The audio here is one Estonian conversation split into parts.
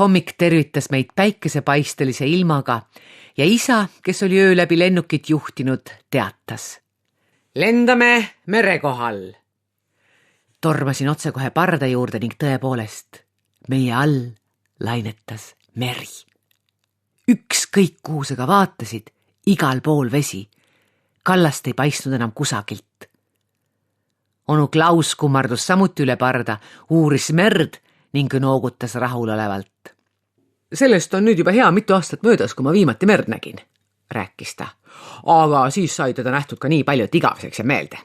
hommik tervitas meid päikesepaistelise ilmaga ja isa, kes oli öö läbi lennukit juhtinud, teatas. Lendame merekohal. Tormasin otsekohe parda juurde ning tõepoolest, meie all lainetas meri. Ükskõik kuhu sa ka vaatasid, igal pool vesi. Kallast ei paistnud enam kusagilt. Onu Klaus kummardus samuti üle parda, uuris merd ning noogutas rahulolevalt. Sellest on nüüd juba hea mitu aastat möödas, kui ma viimati merd nägin, rääkis ta. Aga siis sai teda nähtud ka nii palju, et igaveseks ja meelde.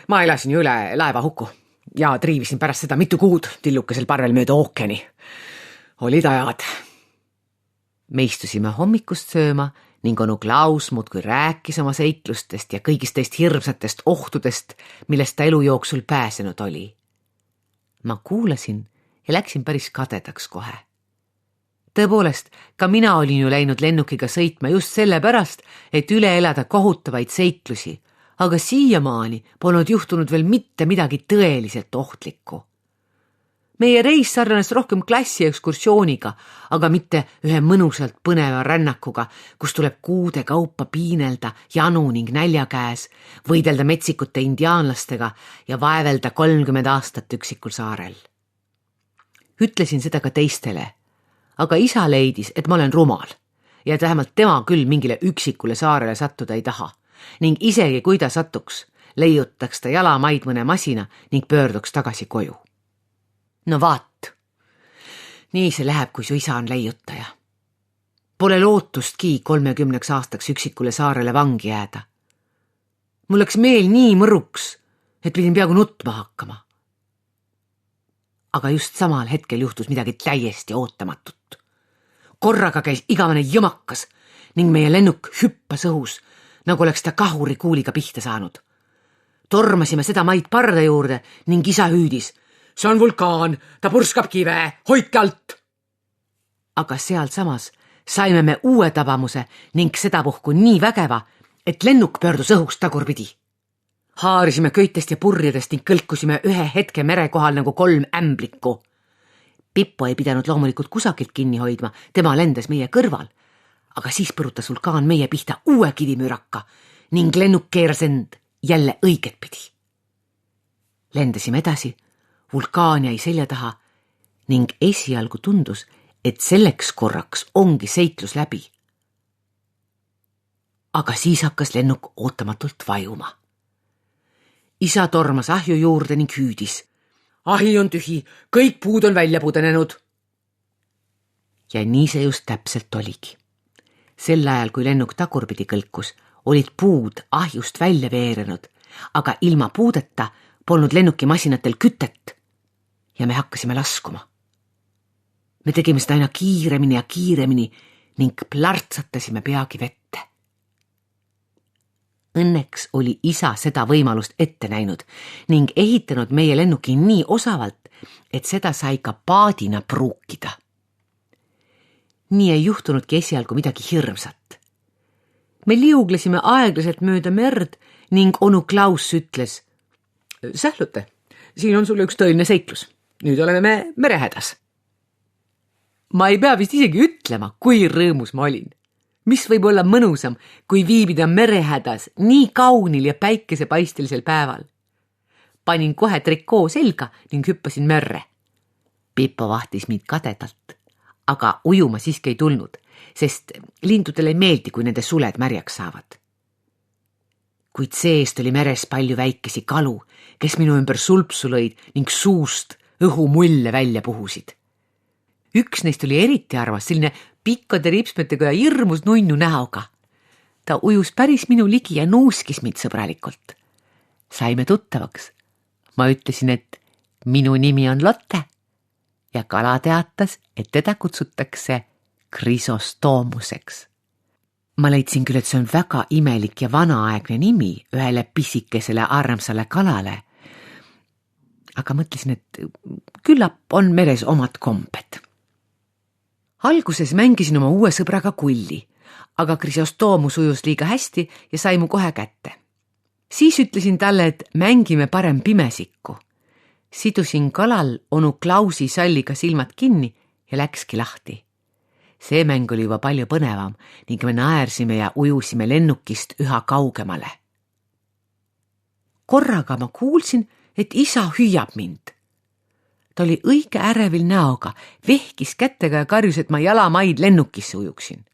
Ma elasin ju üle laevahuku ja triivisin pärast seda mitu kuud tillukesel parvel mööda ookeani. Olid ajad. Me istusime hommikust sööma ning onu Klaus muudkui rääkis oma seiklustest ja kõigist teist hirmsatest ohtudest, millest ta elu jooksul pääsenud oli. Ma kuulasin ja läksin päris kadedaks kohe. Tõepoolest, ka mina olin ju läinud lennukiga sõitma just sellepärast, et üle elada kohutavaid seiklusi, aga siiamaani polnud juhtunud veel mitte midagi tõeliselt ohtlikku. Meie reis sarnanes rohkem klassiekskursiooniga, aga mitte ühe mõnusalt põneva rännakuga, kus tuleb kuude kaupa piinelda janu ning nälja käes, võidelda metsikute indiaanlastega ja vaevelda 30 aastat üksikul saarel. Ütlesin seda ka teistele, aga isa leidis, et ma olen rumal ja et vähemalt tema küll mingile üksikule saarele sattuda ei taha ning isegi kui ta satuks, leiutaks ta jalamaid mõne masina ning pöörduks tagasi koju. No vaat, nii see läheb, kui su isa on leiutaja. Pole lootustki 30 aastaks üksikule saarele vangi jääda. Mul läks meel nii mõruks, et pidin peaaegu nutma hakkama. Aga just samal hetkel juhtus midagi täiesti ootamatut. Korraga käis igavene jõmakas ning meie lennuk hüppas õhus, nagu oleks ta kahurikuuliga pihta saanud. Tormasime seda maid parda juurde ning isa hüüdis. See on vulkaan, ta purskab kive, hoidke alt! Aga seal samas saime me uue tabamuse ning sedapuhku nii vägeva, et lennuk pöördus õhust tagurpidi. Haarisime köitest ja purjedest ning kõlkusime ühe hetke merekohal nagu 3 ämblikku. Pippo ei pidanud loomulikult kusagilt kinni hoidma, tema lendas meie kõrval, aga siis põrutas vulkaan meie pihta uue kivimüraka ning lennuk keeras end jälle õiget pidi. Lendasime edasi, vulkaan jäi selja taha ning esialgu tundus, et selleks korraks ongi seiklus läbi. Aga siis hakkas lennuk ootamatult vajuma. Isa tormas ahju juurde ning hüüdis. Ahi on tühi, kõik puud on välja pudenenud. Ja nii see just täpselt oligi. Sel ajal, kui lennuk tagurpidi kõlkus, olid puud ahjust välja veerenud, aga ilma puudeta polnud lennuki masinatel kütet ja me hakkasime laskuma. Me tegime seda aina kiiremini ja kiiremini ning plartsatasime peagi vette. Õnneks oli isa seda võimalust ette näinud ning ehitanud meie lennuki nii osavalt, et seda sai ka paadina pruukida. Nii ei juhtunudki esialgu midagi hirmsat. Me liuglesime aeglaselt mööda merd ning onu Klaus ütles. Sählute, siin on sulle üks tõeline seiklus. Nüüd oleme me merehädas. Ma ei pea vist isegi ütlema, kui rõõmus ma olin. Mis võib olla mõnusam, kui viibida merehädas nii kaunil ja päikesepaistelisel päeval. Panin kohe trikoo selga ning hüppasin merre. Pippo vahtis mind kadedalt, aga ujuma siiski ei tulnud, sest lindudele ei meeldi, kui nende suled märjaks saavad. Kuid seest oli meres palju väikesi kalu, kes minu ümber sulpsu lõid ning suust õhumulle välja puhusid. Üks neist oli eriti arvas, selline pikkade ripsmetega ja hirmus nunnu näoga. Ta ujus päris minu ligi ja nuuskis mind sõbralikult. Saime tuttavaks. Ma ütlesin, et minu nimi on Lotte ja kala teatas, et teda kutsutakse Krisostoomuseks. Ma leidsin küll, et see on väga imelik ja vanaaegne nimi ühele pisikesele armsale kalale. Aga mõtlesin, et küllap on meres omad kombed. Alguses mängisin oma uue sõbraga kulli, aga Krisostoomus ujus liiga hästi ja sai mu kohe kätte. Siis ütlesin talle, et mängime parem pimesikku. Sidusin kalal onu Klausi salliga silmad kinni ja läkski lahti. See mäng oli juba palju põnevam ning me naersime ja ujusime lennukist üha kaugemale. Korraga ma kuulsin, et isa hüüab mind. Ta oli õige ärevil näoga, vehkis kätega ja karjus, et ma jalamaid lennukisse ujuksin.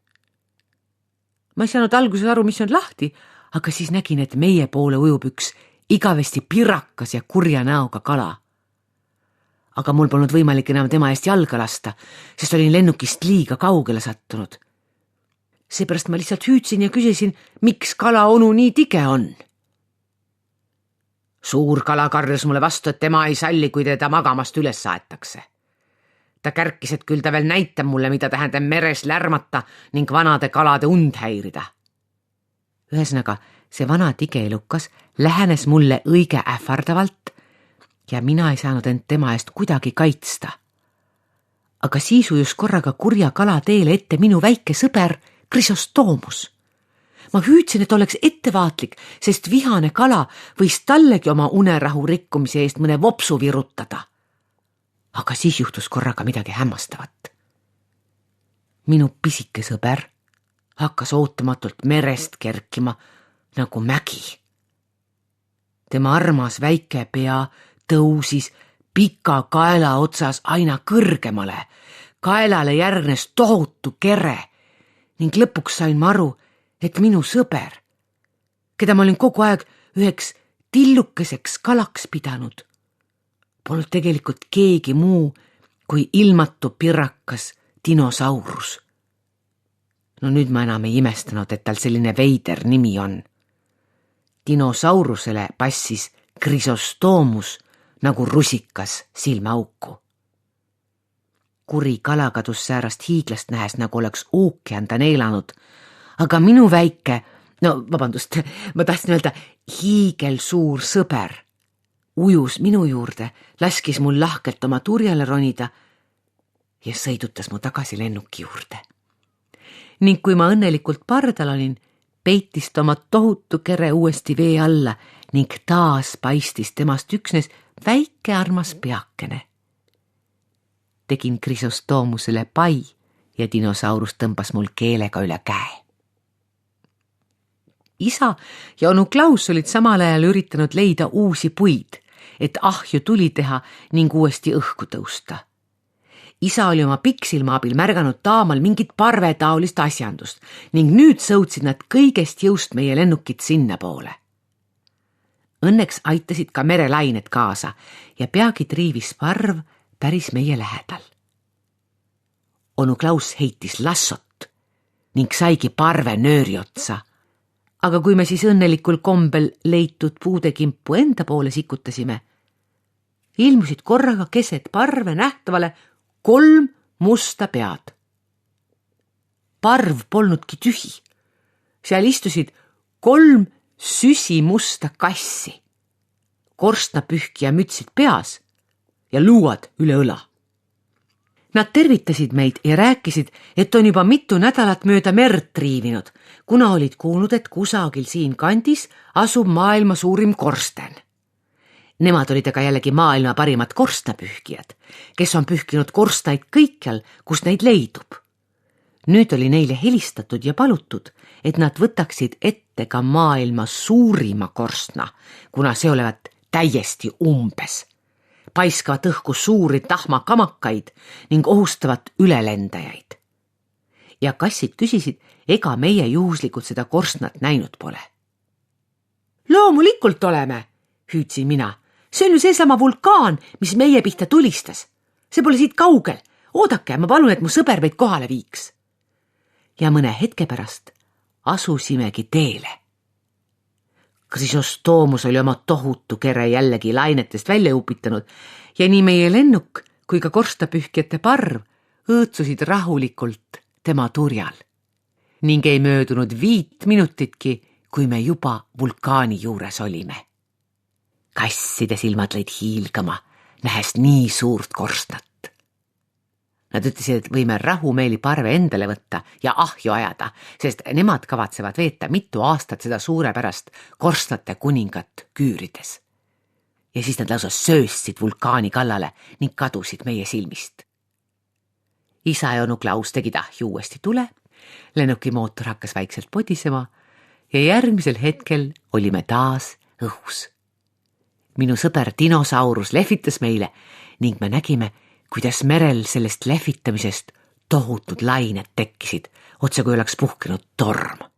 Ma ei saanud alguses aru, mis on lahti, aga siis nägin, et meie poole ujub üks igavesti pirakas ja kurja näoga kala. Aga mul polnud võimalik enam tema eest jalga lasta, sest olin lennukist liiga kaugele sattunud. Seepärast ma lihtsalt hüüdsin ja küsisin, miks kala onu nii tige on. Suur kala karjus mulle vastu, et tema ei salli, kui teda magamast üles saetakse. Ta kärkis, et küll ta veel näitab mulle, mida tähendab meres lärmata ning vanade kalade und häirida. Ühesõnaga, see vana tigeelukas lähenes mulle õige ähvardavalt ja mina ei saanud end tema eest kuidagi kaitsta. Aga siis ujus korraga kurja kala teele ette minu väike sõber Chrysostoomus. Ma hüüdsin, et oleks ettevaatlik, sest vihane kala võis tallegi oma unerahu rikkumise eest mõne vopsu virutada. Aga siis juhtus korraga midagi hämmastavat. Minu pisike sõber hakkas ootamatult merest kerkima nagu mägi. Tema armas väike pea tõusis pika kaela otsas aina kõrgemale. Kaelale järgnes tohutu kere ning lõpuks sain ma aru, et minu sõber, keda ma olin kogu aeg üheks tillukeseks kalaks pidanud, polnud tegelikult keegi muu kui ilmatu pirakas dinosaurus. No nüüd ma enam ei imestanud, et tal selline veider nimi on. Dinosaurusele passis Chrysostoomus nagu rusikas silmaauku. Kuri kala kadus säärast hiiglast nähes, nagu oleks ookean ta neelanud, aga minu väike, ma tahtsin öelda hiigelsuur sõber, ujus minu juurde, laskis mul lahkelt oma turjale ronida ja sõidutas mu tagasi lennuki juurde. Ning kui ma õnnelikult pardal olin, peitis ta oma tohutu kere uuesti vee alla ning taas paistis temast üksnes väike armas peakene. Tegin Chrysostoomusele pai ja dinosaurus tõmbas mul keelega üle käe. Isa ja onu Klaus olid samal ajal üritanud leida uusi puid, et ahju tuli teha ning uuesti õhku tõusta. Isa oli oma pikksilma abil märganud taamal mingit parvetaolist asjandust ning nüüd sõudsid nad kõigest jõust meie lennukit sinna poole. Õnneks aitasid ka merelained kaasa ja peagi triivis parv päris meie lähedal. Onu Klaus heitis lassot ning saigi parve nööri otsa. Aga kui me siis õnnelikul kombel leitud puudekimpu enda poole sikutasime, ilmusid korraga keset parve nähtavale 3 musta pead. Parv polnudki tühi. Seal istusid 3 süsimusta kassi, korstnapühkija mütsid peas ja luuad üle õla. Nad tervitasid meid ja rääkisid, et on juba mitu nädalat mööda merd triivinud, kuna olid kuulnud, et kusagil siin kandis asub maailma suurim korsten. Nemad olid aga jällegi maailma parimad korstnapühkijad, kes on pühkinud korstnaid kõikjal, kus neid leidub. Nüüd oli neile helistatud ja palutud, et nad võtaksid ette ka maailma suurima korstna, kuna see olevat täiesti umbes. Paiskavat õhku suuri tahmakamakaid ning ohustavat ülelendajaid. Ja kassid küsisid, ega meie juhuslikult seda korstnat näinud pole. Loomulikult oleme, hüüdsin mina. See on ju seesama vulkaan, mis meie pihta tulistas. See pole siit kaugel. Oodake, ma palun, et mu sõber meid kohale viiks. Ja mõne hetke pärast asusimegi teele. Chrysostoomus oli oma tohutu kere jällegi lainetest välja upitanud ja nii meie lennuk kui ka korstnapühkijate parv õõtsusid rahulikult tema turjal. Ning ei möödunud 5 minutitki, kui me juba vulkaani juures olime. Kasside silmad lõid hiilgama, nähes nii suurt korstnat. Nad ütlesid, et võime rahumeeli parve endale võtta ja ahju ajada, sest nemad kavatsevad veeta mitu aastat seda suurepärast korstnate kuningat küürides. Ja siis nad lausa sööstsid vulkaani kallale ning kadusid meie silmist. isa ja onu Klaus tegid ahju uuesti tule, lennuki mootor hakkas vaikselt podisema ja järgmisel hetkel olime taas õhus. Minu sõber dinosaurus lehvitas meile ning me nägime, kuidas merel sellest lehvitamisest tohutud lained tekkisid, otse kui oleks puhkenud torm.